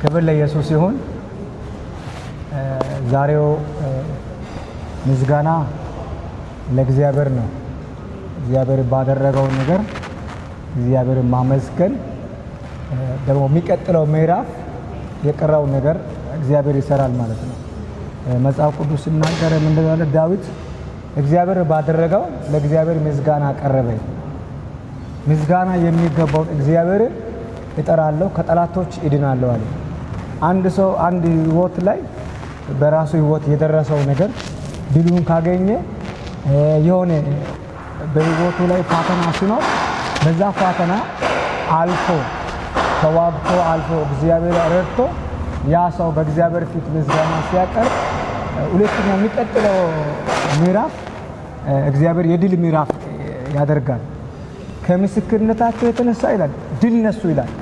ክብር ለኢየሱስ ይሁን። ዛሬው ምስጋና ለእግዚአብሔር ነው። እግዚአብሔር ባደረገው ነገር እግዚአብሔር ማመስገን ደግሞ የሚቀጥለው ምዕራፍ የቀረው ነገር እግዚአብሔር ይሰራል ማለት ነው። መጽሐፍ ቅዱስ ሲናገር ምንድነው ያለው? ዳዊት እግዚአብሔር ባደረገው ለእግዚአብሔር ምስጋና አቀረበ። ምስጋና የሚገባው እግዚአብሔር እጠራለሁ ከጠላቶች እድናለሁ አለ። አንድ ሰው አንድ ህይወት ላይ በራሱ ህይወት የደረሰው ነገር ድሉን ካገኘ የሆነ በህይወቱ ላይ ፈተና ሲኖር በዛ ፈተና አልፎ ተዋግቶ አልፎ እግዚአብሔር ረድቶ ያ ሰው በእግዚአብሔር ፊት ምስጋና ሲያቀርብ ሁለተኛው የሚቀጥለው ምዕራፍ እግዚአብሔር የድል ምዕራፍ ያደርጋል። ከምስክርነታቸው የተነሳ ይላል ድል ነሱ ይላል።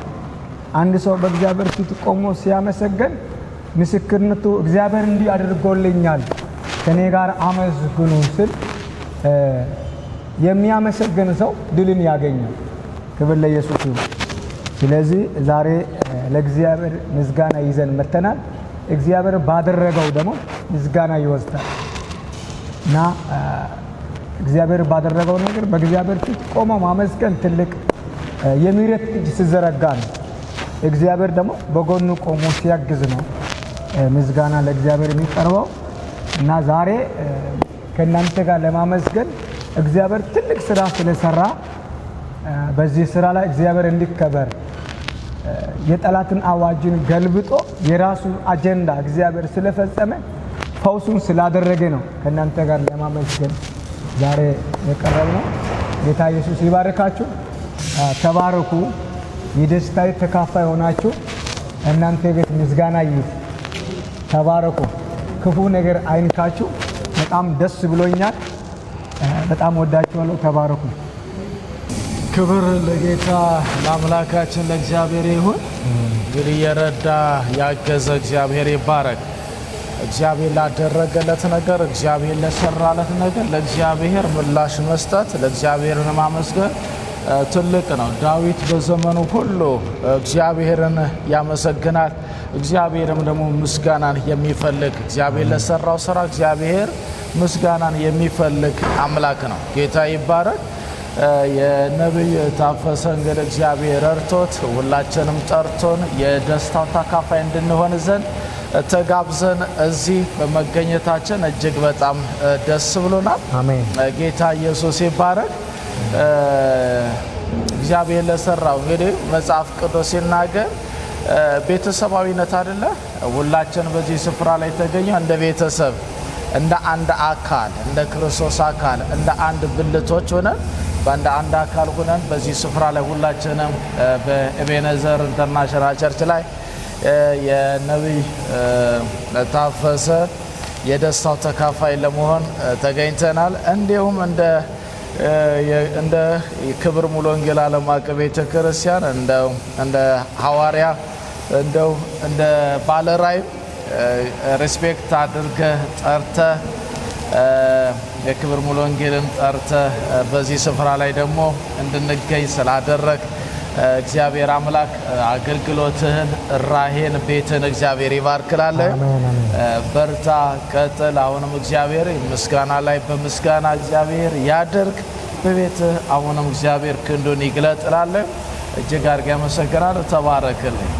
አንድ ሰው በእግዚአብሔር ፊት ቆሞ ሲያመሰግን ምስክርነቱ እግዚአብሔር እንዲህ አድርጎልኛል ከኔ ጋር አመስግኑ ስል የሚያመሰግን ሰው ድልን ያገኛል። ክብር ለኢየሱስ ይሁን። ስለዚህ ዛሬ ለእግዚአብሔር ምስጋና ይዘን መጥተናል። እግዚአብሔር ባደረገው ደግሞ ምስጋና ይወስዳል እና እግዚአብሔር ባደረገው ነገር በእግዚአብሔር ፊት ቆሞ ማመስገን ትልቅ የምህረት እጅ ሲዘረጋ ነው። እግዚአብሔር ደግሞ በጎኑ ቆሞ ሲያግዝ ነው ምስጋና ለእግዚአብሔር የሚቀርበው እና ዛሬ ከእናንተ ጋር ለማመስገን እግዚአብሔር ትልቅ ስራ ስለሰራ በዚህ ስራ ላይ እግዚአብሔር እንዲከበር የጠላትን አዋጅን ገልብጦ የራሱ አጀንዳ እግዚአብሔር ስለፈጸመ ፈውሱን ስላደረገ ነው ከእናንተ ጋር ለማመስገን ዛሬ የቀረብነው። ጌታ ኢየሱስ ይባርካችሁ። ተባረኩ። የደስታዬ ተካፋይ ሆናችሁ እናንተ ቤት ምስጋና ይሁን። ተባረኩ። ክፉ ነገር አይንካችሁ። በጣም ደስ ብሎኛል። በጣም ወዳችኋለሁ። ተባረኩ። ክብር ለጌታ ለአምላካችን ለእግዚአብሔር ይሁን። እንግዲህ የረዳ ያገዘ እግዚአብሔር ይባረክ። እግዚአብሔር ላደረገለት ነገር፣ እግዚአብሔር ለሰራለት ነገር ለእግዚአብሔር ምላሽ መስጠት፣ ለእግዚአብሔርን ማመስገን ትልቅ ነው። ዳዊት በዘመኑ ሁሉ እግዚአብሔርን ያመሰግናል። እግዚአብሔርም ደግሞ ምስጋናን የሚፈልግ እግዚአብሔር ለሰራው ስራ እግዚአብሔር ምስጋናን የሚፈልግ አምላክ ነው። ጌታ ይባረክ። የነብይ ታፈሰ እንግዲህ እግዚአብሔር ረድቶት ሁላችንም ጠርቶን የደስታው ተካፋይ እንድንሆን ዘንድ ተጋብዘን እዚህ በመገኘታችን እጅግ በጣም ደስ ብሎናል። አሜን። ጌታ ኢየሱስ ይባረክ። እግዚአብሔር ለሰራው እንግዲህ መጽሐፍ ቅዱስ ሲናገር ቤተሰባዊነት አይደለ? ሁላችን በዚህ ስፍራ ላይ ተገኘው እንደ ቤተሰብ፣ እንደ አንድ አካል፣ እንደ ክርስቶስ አካል፣ እንደ አንድ ብልቶች ሆነን በአንድ አንድ አካል ሆነን በዚህ ስፍራ ላይ ሁላችንም በኤቤኔዘር ኢንተርናሽናል ቸርች ላይ የነብይ ታፈሰ የደስታው ተካፋይ ለመሆን ተገኝተናል። እንዲሁም እንደ ክብር ሙሉ ወንጌል ዓለም አቀፍ ቤተክርስቲያን እንደ ሐዋርያ እንደ ባለራዕይ ሪስፔክት አድርገህ ጠርተህ የክብር ሙሉ ወንጌልን ጠርተህ በዚህ ስፍራ ላይ ደግሞ እንድንገኝ ስላደረግ እግዚአብሔር አምላክ አገልግሎትህን፣ ራሄን፣ ቤትን እግዚአብሔር ይባርክላል። በርታ፣ ቀጥል። አሁንም እግዚአብሔር ምስጋና ላይ በምስጋና እግዚአብሔር ያደርግ። በቤትህ አሁንም እግዚአብሔር ክንዱን ይግለጥላል። እጅግ አድርጌ አመሰግናለሁ። ተባረክልኝ።